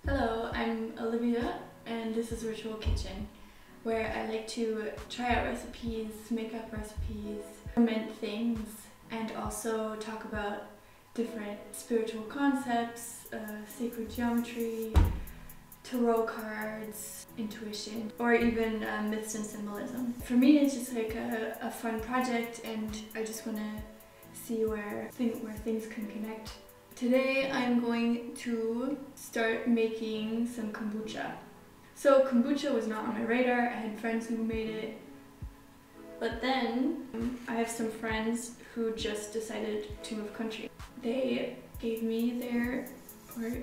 Hello, I'm Olivia, and this is Ritual Kitchen, where I like to try out recipes, make up recipes, ferment things, and also talk about different spiritual concepts, sacred geometry, tarot cards, intuition, or even myths and symbolism. For me, it's just like a fun project, and I just want to see where things can connect. Today I'm going to start making some kombucha. So kombucha was not on my radar. I had friends who made it, but then I have some friends who just decided to move country. They gave me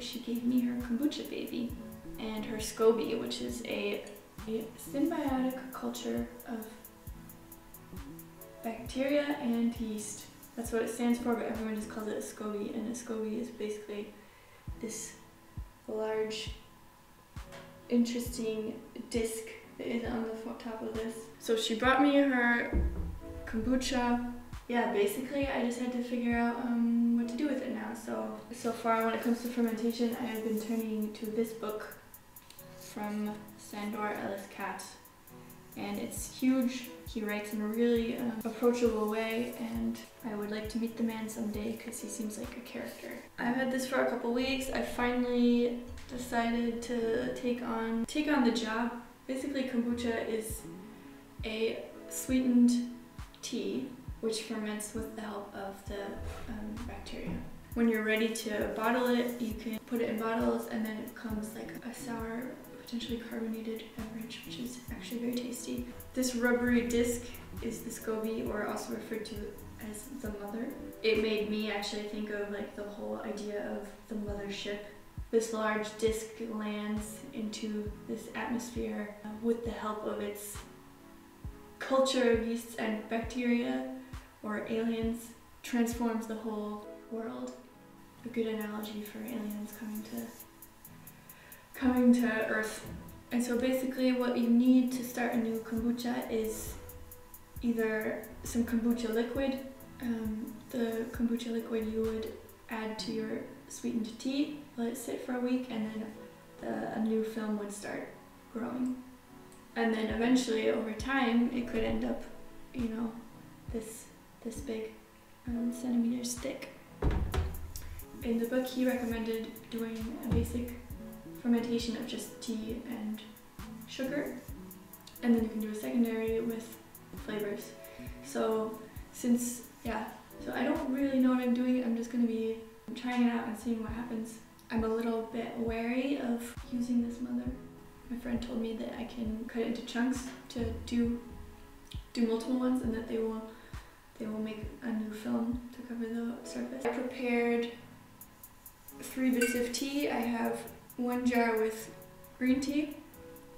she gave me her kombucha baby and her SCOBY, which is a symbiotic culture of bacteria and yeast. That's what it stands for, but everyone just calls it a SCOBY, and a SCOBY is basically this large, interesting disc that is on the top of this. So she brought me her kombucha. Yeah, basically I just had to figure out what to do with it now. So far when it comes to fermentation, I have been turning to this book from Sandor Ellis Katz. And it's huge. He writes in a really approachable way, and I would like to meet the man someday because he seems like a character. I've had this for a couple weeks. I finally decided to take on the job. Basically, kombucha is a sweetened tea which ferments with the help of the bacteria. When you're ready to bottle it, you can put it in bottles, and then it becomes like a sour, potentially carbonated beverage, which is actually very tasty. This rubbery disc is the SCOBY, or also referred to as the mother. It made me actually think of like the whole idea of the mothership. This large disc lands into this atmosphere with the help of its culture of yeasts and bacteria, or aliens, transforms the whole world. A good analogy for aliens coming to Earth. And so basically what you need to start a new kombucha is either some kombucha liquid. The kombucha liquid you would add to your sweetened tea, let it sit for a week, and then a new film would start growing. And then eventually, over time, it could end up, this big centimeters thick. In the book, he recommended doing a basic fermentation of just tea and sugar, and then you can do a secondary with flavors. So I don't really know what I'm doing. I'm just going to be trying it out and seeing what happens. I'm a little bit wary of using this mother. My friend told me that I can cut it into chunks to do multiple ones, and that they will make a new film to cover the surface. I prepared 3 bits of tea. I have 1 jar with green tea.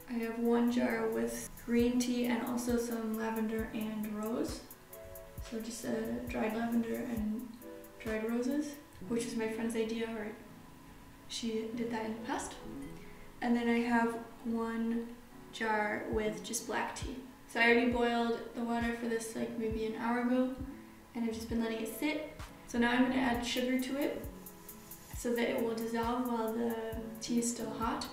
I have 1 jar with green tea and also some lavender and rose. So just dried lavender and dried roses, which is my friend's idea, or she did that in the past. And then I have 1 jar with just black tea. So I already boiled the water for this like maybe an hour ago, and I've just been letting it sit. So now I'm going to add sugar to it so that it will dissolve while the tea is still hot.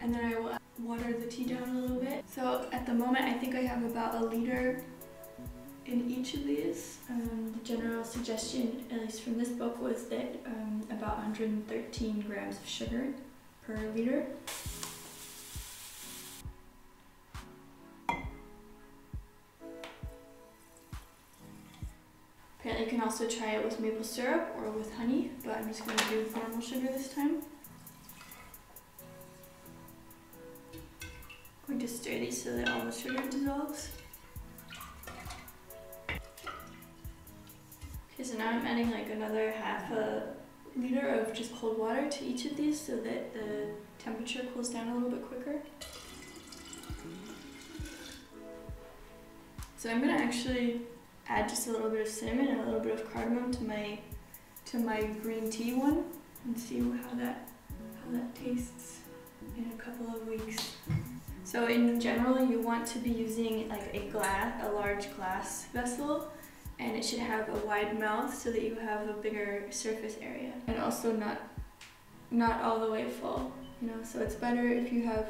And then I will water the tea down a little bit. So at the moment I think I have about 1 liter in each of these. The general suggestion, at least from this book, was that about 113 grams of sugar per liter. Apparently you can also try it with maple syrup or with honey, but I'm just going to do normal sugar this time. I'm going to stir these so that all the sugar dissolves. Okay, so now I'm adding like another half a liter of just cold water to each of these so that the temperature cools down a little bit quicker. So I'm going to actually add just a little bit of cinnamon and a little bit of cardamom to my green tea one, and see how that tastes in a couple of weeks. So in general, you want to be using like a large glass vessel, and it should have a wide mouth so that you have a bigger surface area, and also not not all the way full, you know, so it's better if you have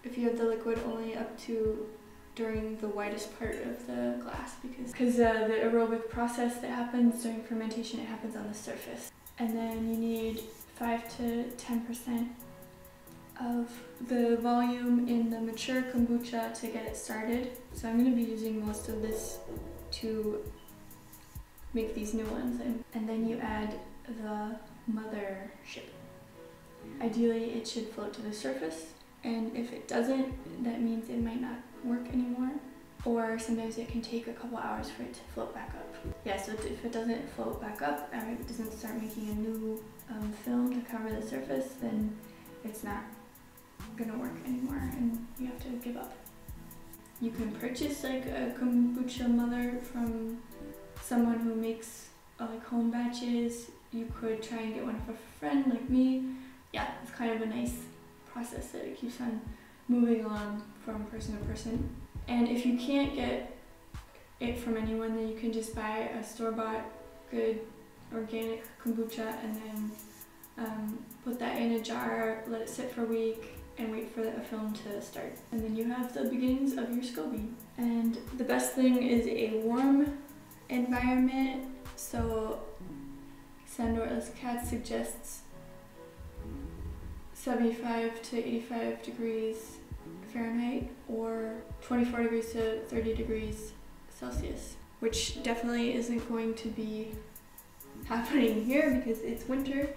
the liquid only up to during the widest part of the glass, because the aerobic process that happens during fermentation, it happens on the surface. And then you need 5 to 10% of the volume in the mature kombucha to get it started. So I'm going to be using most of this to make these new ones. And then you add the mothership. Ideally it should float to the surface, and if it doesn't, that means it might not work anymore, or sometimes it can take a couple hours for it to float back up. Yeah, so if it doesn't float back up, and it doesn't start making a new film to cover the surface, then it's not gonna work anymore and you have to give up. You can purchase like a kombucha mother from someone who makes like home batches. You could try and get one from a friend like me. Yeah, it's kind of a nice process that it keeps on moving along from person to person. And if you can't get it from anyone, then you can just buy a store-bought good organic kombucha and then put that in a jar, let it sit for a week, and wait for the film to start. And then you have the beginnings of your SCOBY. And the best thing is a warm environment. So Sandor's Cat suggests 75 to 85 degrees Fahrenheit or 24 degrees to 30 degrees Celsius, which definitely isn't going to be happening here because it's winter,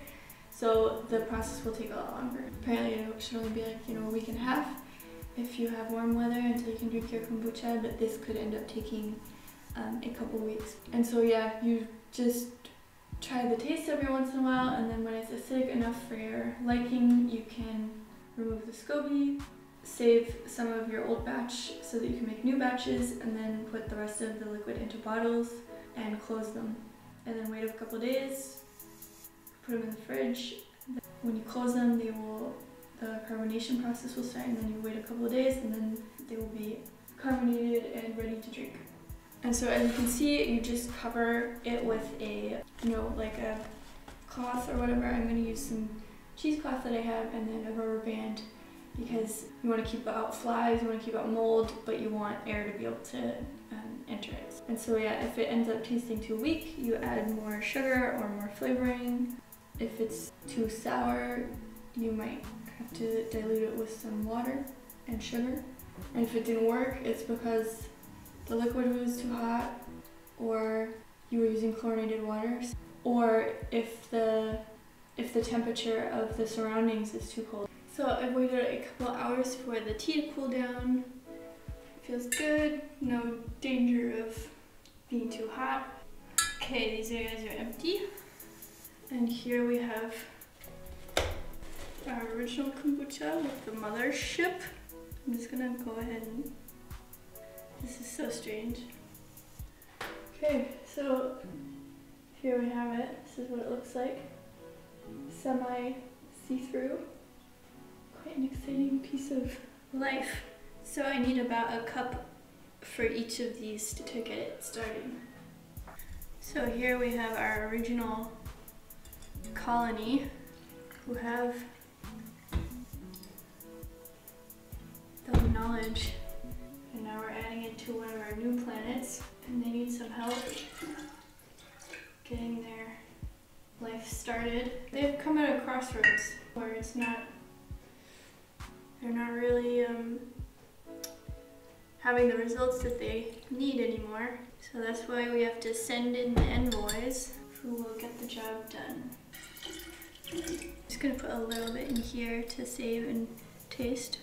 so the process will take a lot longer. Apparently it should only be like, you know, a week and a half if you have warm weather until you can drink your kombucha, but this could end up taking a couple weeks. And so yeah, you just try the taste every once in a while, and then when it's acidic enough for your liking, you can remove the SCOBY, save some of your old batch so that you can make new batches, and then put the rest of the liquid into bottles and close them. And then wait a couple days, put them in the fridge. When you close them, the carbonation process will start, and then you wait a couple of days, and then they will be carbonated and ready to drink. And so as you can see, you just cover it with a, you know, like a cloth or whatever. I'm going to use some cheesecloth that I have, and then a rubber band, because you want to keep out flies, you want to keep out mold, but you want air to be able to enter it. And so yeah, if it ends up tasting too weak, you add more sugar or more flavoring. If it's too sour, you might have to dilute it with some water and sugar. And if it didn't work, it's because the liquid was too hot, or you were using chlorinated water, or if the temperature of the surroundings is too cold. So I waited a couple hours for the tea to cool down. It feels good, no danger of being too hot. Okay, these guys are empty. And here we have our original kombucha with the mothership. I'm just gonna go ahead and, this is so strange. Okay, so here we have it. This is what it looks like. Semi-see-through. Quite an exciting piece of life. So I need about a cup for each of these to get it started. So here we have our original colony who have the knowledge, and now we're adding it to one of our new planets, and they need some help getting their life started. They've come at a crossroads where it's not, they're not really having the results that they need anymore. So that's why we have to send in the envoys who will get the job done. Just gonna put a little bit in here to save and taste.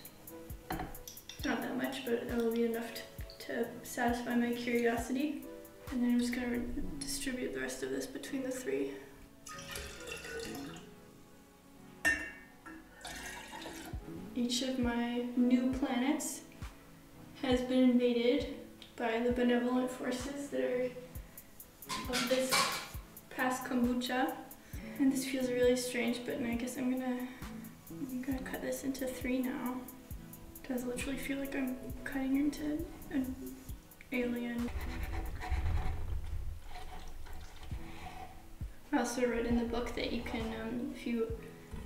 Not that much, but it will be enough to satisfy my curiosity. And then I'm just gonna distribute the rest of this between the three. Each of my new planets has been invaded by the benevolent forces that are of this past kombucha. And this feels really strange, but I guess I'm gonna cut this into 3 now. It does literally feel like I'm cutting into an alien. I also read in the book that you can, if you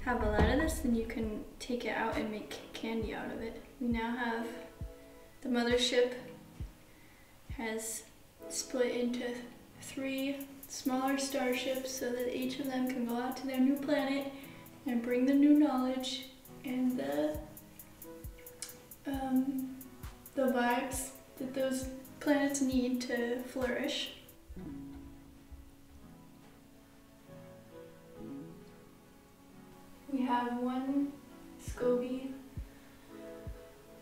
have a lot of this, then you can take it out and make candy out of it. We now have the mothership has split into 3 smaller starships so that each of them can go out to their new planet and bring the new knowledge and the vibes that those planets need to flourish. We have one SCOBY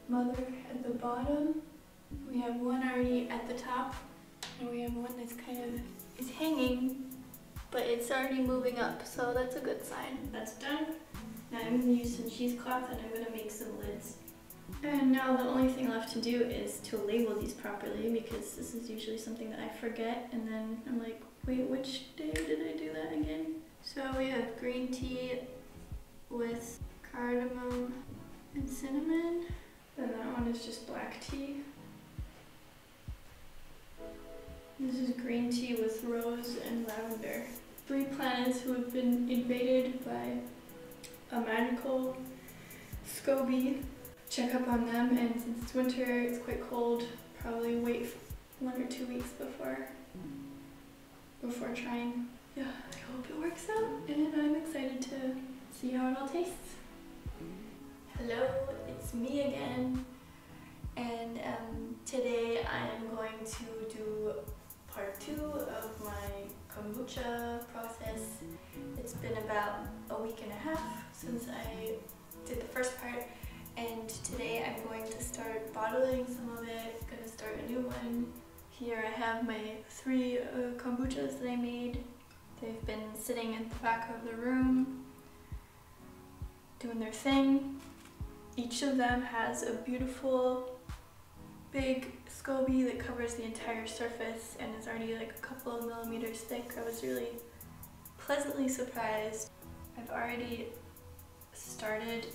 mother at the bottom. We have one already at the top, and we have one that's kind of is hanging, but it's already moving up, so that's a good sign. That's done. Now I'm going to use some cheesecloth and I'm going to make some lids. And now the only thing left to do is to label these properly, because this is usually something that I forget, and then I'm like, wait, which day did I do that again? So we have green tea with cardamom and cinnamon, and that one is just black tea. This is green tea with rose and lavender. 3 planets who have been invaded by a magical SCOBY. Check up on them, and since it's winter, it's quite cold, probably wait 1 or 2 weeks before trying. Yeah, I hope it works out, and I'm excited to see how it all tastes. Hello, it's me again, and today I am going to do part 2 of my kombucha process. It's been about a week and a half since I did the first part, and today I'm going to start bottling some of it. I'm going to start a new one. Here I have my 3 kombuchas that I made. They've been sitting at the back of the room doing their thing. Each of them has a beautiful big SCOBY that covers the entire surface and is already like a couple of millimeters thick. I was really pleasantly surprised. I've already started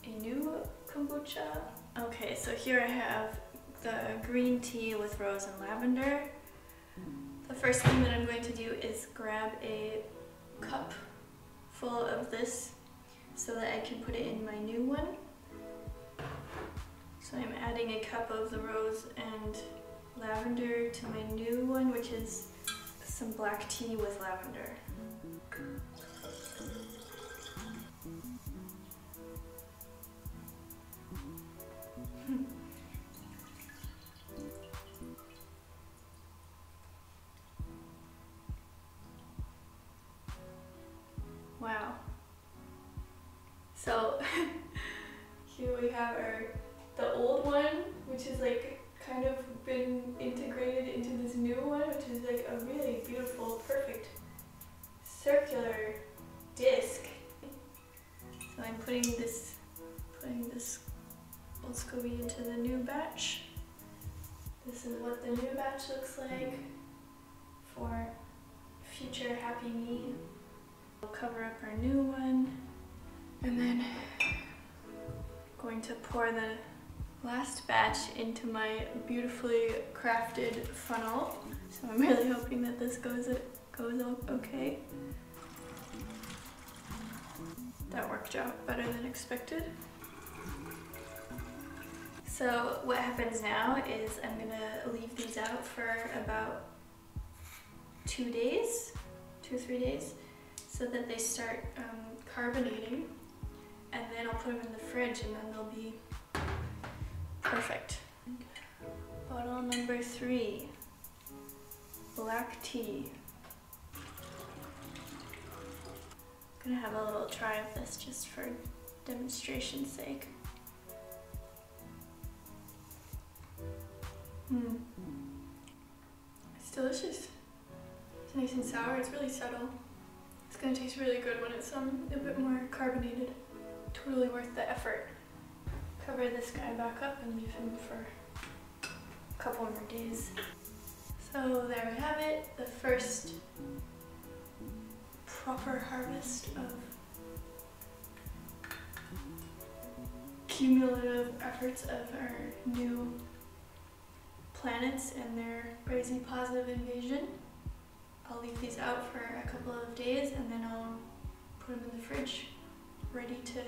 a new kombucha. Okay, so here I have the green tea with rose and lavender. The first thing that I'm going to do is grab a cup full of this so that I can put it in my new one. So I'm adding a cup of the rose and lavender to my new one, which is some black tea with lavender. Wow. So here we have the old one, which is like kind of been integrated into this new one, which is like a really beautiful, perfect circular disc. So I'm putting this old SCOBY into the new batch. This is what the new batch looks like for future happy me. We'll cover up our new one, and then going to pour the last batch into my beautifully crafted funnel. So I'm really hoping that this goes okay. That worked out better than expected. So what happens now is I'm gonna leave these out for about 2 days, 2 or 3 days, so that they start carbonating, and then I'll put them in the fridge and then they'll be perfect. Bottle number 3, black tea. I'm gonna have a little try of this just for demonstration's sake. It's delicious. It's nice and sour, it's really subtle. It's gonna taste really good when it's a bit more carbonated. Totally worth the effort. Cover this guy back up and leave him for a couple more days. So there we have it, the first proper harvest of cumulative efforts of our new planets and their crazy positive invasion. I'll leave these out for a couple of days and then I'll put them in the fridge ready to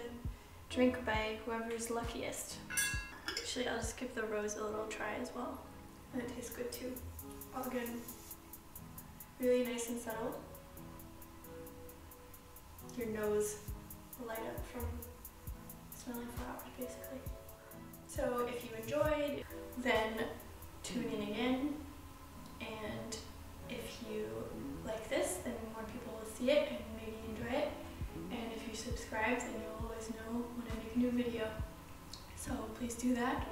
drink by whoever's luckiest. Actually, I'll just give the rose a little try as well. And it tastes good too. All good. Really nice and subtle. Your nose will light up from smelling flowers, basically. So if you enjoyed, then tune in again. And if you like this, then more people will see it and maybe enjoy it. And if you subscribe, then you'll always know when I make a new video. So please do that,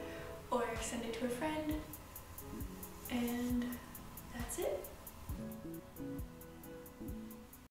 or send it to a friend. And that's it.